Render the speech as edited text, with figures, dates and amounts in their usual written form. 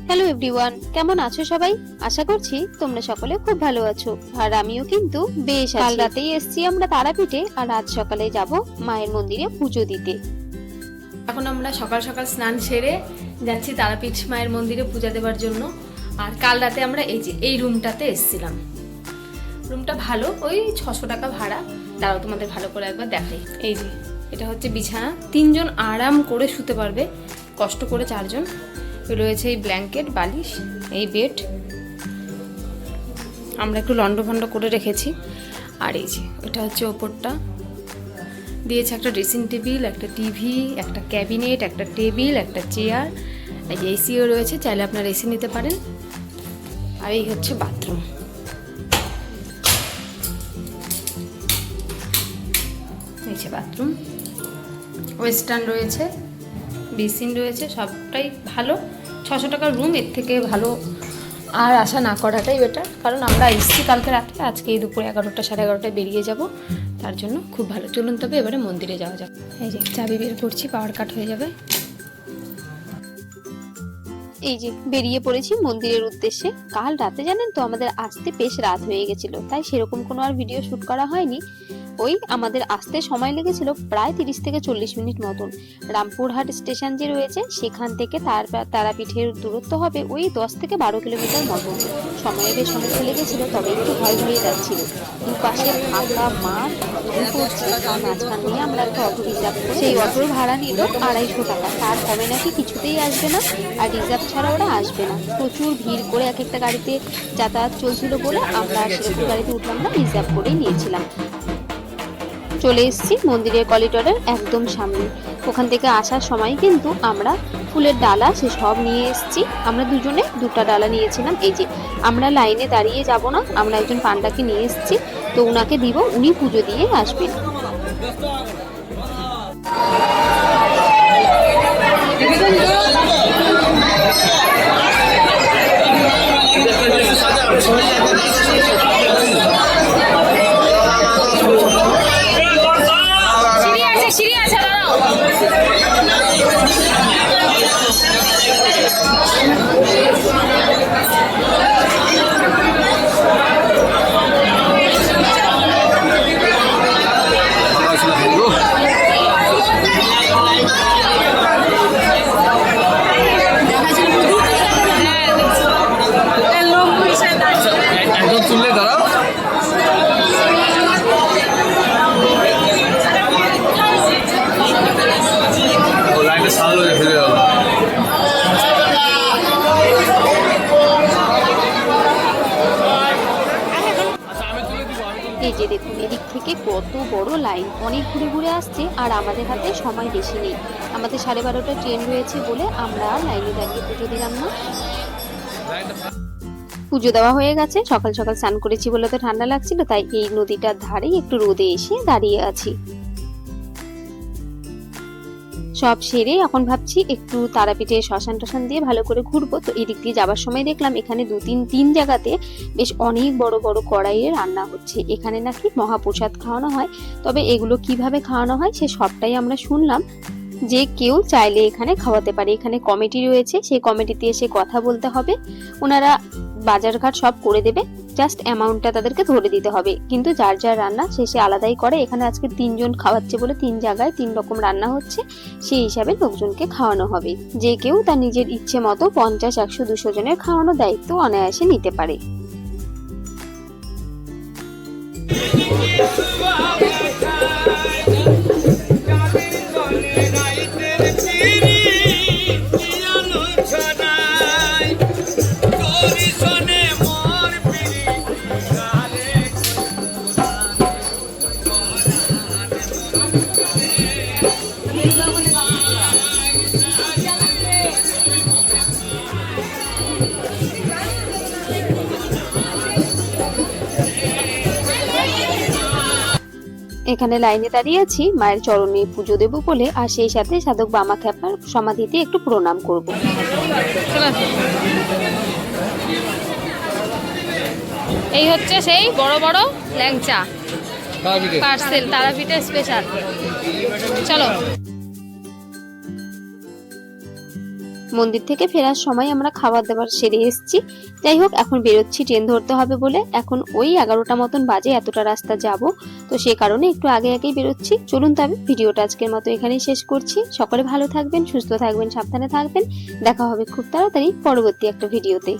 Hello everyone, কেমন আছো সবাই? আশা করছি তোমরা সকলে খুব ভালো আছো, আর আমিও কিন্তু বেশ আছি। কাল রাতেই এসেছি আমরা তারাপীঠে, আর আজ সকালে যাব মায়ের মন্দিরে পুজো দিতে। এখন আমরা সকাল সকাল স্নান সেরে যাচ্ছি তারাপীঠ মায়ের মন্দিরে পূজা দেওয়ার জন্য। আর কাল রাতে আমরা এই রুমটাতে এসেছিলাম। রুমটা ভালো, ওই 600 টাকা ভাড়া। দাঁড়াও তোমাদের ভালো করে একবার দেখাই। এই যে এটা হচ্ছে বিছানা, 3 জন আরাম করে শুতে পারবে, কষ্ট করে 4 জন। রয়েছে এই ব্ল্যাঙ্কেট, বালিশ, এই বেড আমরা একটু লন্ডভন্ড করে রেখেছি। আর এই যে এটা হচ্ছে ওপরটা, দিয়েছে একটা ড্রেসিং টেবিল, একটা টিভি, একটা ক্যাবিনেট, একটা টেবিল, একটা চেয়ার, এই যে এসিও রয়েছে, চাইলে আপনারা এসি নিতে পারেন। আর এই হচ্ছে বাথরুম। এই যে বাথরুম, ওয়েস্টার্ন রয়েছে, বেসিন রয়েছে, সবটাই ভালো। 600 টাকার রুম, এর থেকে ভালো আর আশা না করাটাই বেটার, কারণ আমরা এসছি কালকে রাতে, আজকে এই দুপুর 11টা সাড়ে 11টায় বেরিয়ে যাব, তার জন্য খুব ভালো। চলুন তবে এবারে মন্দিরে যাওয়া যাক। এই যে চাবি বের করছি, পাওয়ার কাট হয়ে যাবে। এই যে বেরিয়ে পড়েছি মন্দিরের উদ্দেশ্যে। কাল রাতে জানেন তো আমাদের আসতে বেশ রাত হয়ে গেছিল, তাই সেরকম কোনো আর ভিডিও শুট করা হয়নি। ওই আমাদের আসতে সময় লেগেছিল প্রায় 30 থেকে 40 মিনিট মতন। রামপুরহাট স্টেশন যে রয়েছে সেখান থেকে তারাপীঠের দূরত্ব হবে ওই 10 থেকে 12 কিলোমিটার মতন। সময়ে বেশ অনেকটা লেগেছিল, তবে একটু ভয় ভয়ে যাচ্ছিল। দুপাশে ফাঁকা মাঠ, মাঝখান দিয়ে আমরা একটা অটো রিজার্ভ করি। সেই অটোর ভাড়া নিল 250 টাকা, তার কমে নাকি কিছুতেই আসবে না, আর রিজার্ভ ছাড়া ওরা আসবে না। প্রচুর ভিড় করে এক একটা গাড়িতে যাতায়াত চলছিল বলে আমরা সেরকম গাড়িতে উঠলাম না, রিজার্ভ করেই নিয়েছিলাম। চলে এসেছি মন্দিরের করিডোরের একদম সামনে। ওখান থেকে আসার সময় কিন্তু আমরা ফুলের ডালা সে সব নিয়ে এসেছি। আমরা দুজনে 2টা ডালা নিয়েছিলাম। এই যে আমরা লাইনে দাঁড়িয়ে যাব না, আমরা একজন পান্ডাকে নিয়ে এসেছি, তো উনাকে দিব, উনি পুজো দিয়ে আসবেন। এই যে দেখুন এদিক থেকে কত বড় লাইন, অনেক ঘুরে ঘুরে আসছে, আর আমাদের হাতে সময় বেশি নেই। আমাদের 12:30টা ট্রেন রয়েছে বলে আমরা আর লাইনে দাঁড়িয়ে পুজো দিলাম না। পুজো দেওয়া হয়ে গেছে, সকাল সকাল স্নান করেছি বলে তো ঠান্ডা লাগছিল, তাই এই নদীটার ধারে একটু রোদে এসে দাঁড়িয়ে আছি। সব সেরে এখন ভাবছি একটু তারাপীঠে শ্মশান টশান দিয়ে ভালো করে ঘুরবো। তো এদিক দিয়ে যাবার সময় দেখলাম এখানে 2-3 জায়গাতে বেশ অনেক বড় বড় কড়াইয়ে রান্না হচ্ছে। এখানে নাকি মহাপ্রসাদ খাওয়ানো হয়, তবে এগুলো কিভাবে খাওয়ানো হয় সে সবটাই আমরা শুনলাম। যে কেউ চাইলে এখানে খাওয়াতে পারে, এখানে কমিটি রয়েছে, সেই কমিটিতে এসে কথা বলতে হবে, ওনারা বাজারঘাট সব করে দেবে, জাস্ট অ্যামাউন্টটা তাদেরকে ধরে দিতে হবে। কিন্তু যার যার রান্না শেষে আলাদাই করে। এখানে আজকে 3 জন খাওয়াচ্ছে বলে 3 জায়গায় 3 রকম রান্না হচ্ছে, সেই হিসাবে লোকজনকে খাওয়ানো হবে। যে কেউ তার নিজের ইচ্ছে মতো 50, 100, 200 জনের খাওয়ানোর দায়িত্ব অনায়াসে নিতে পারে। এখানে লাইনে দাঁড়িয়ে আছি মায়ের চরণে পুজো দেব বলে, আর সেই সাথে সাধক বামা খ্যাপার সমাধিতে একটু প্রণাম করব। এই হচ্ছে সেই বড় বড় ল্যাংচা পার্সেল, তারাপীঠে স্পেশাল। চলো। মন্দির থেকে ফেরার সময় আমরা খাবার দাবার সেরে এসেছি। যাই হোক, এখন বেরোচ্ছি, ট্রেন ধরতে হবে বলে। এখন ওই 11টা মতন বাজে, এতটা রাস্তা যাব, তো সে কারণে একটু আগে আগেই বেরোচ্ছি। চলুন তবে ভিডিওটা আজকের মতো এখানেই শেষ করছি। সকলে ভালো থাকবেন, সুস্থ থাকবেন, সাবধানে থাকবেন। দেখা হবে খুব তাড়াতাড়ি পরবর্তী একটা ভিডিওতে।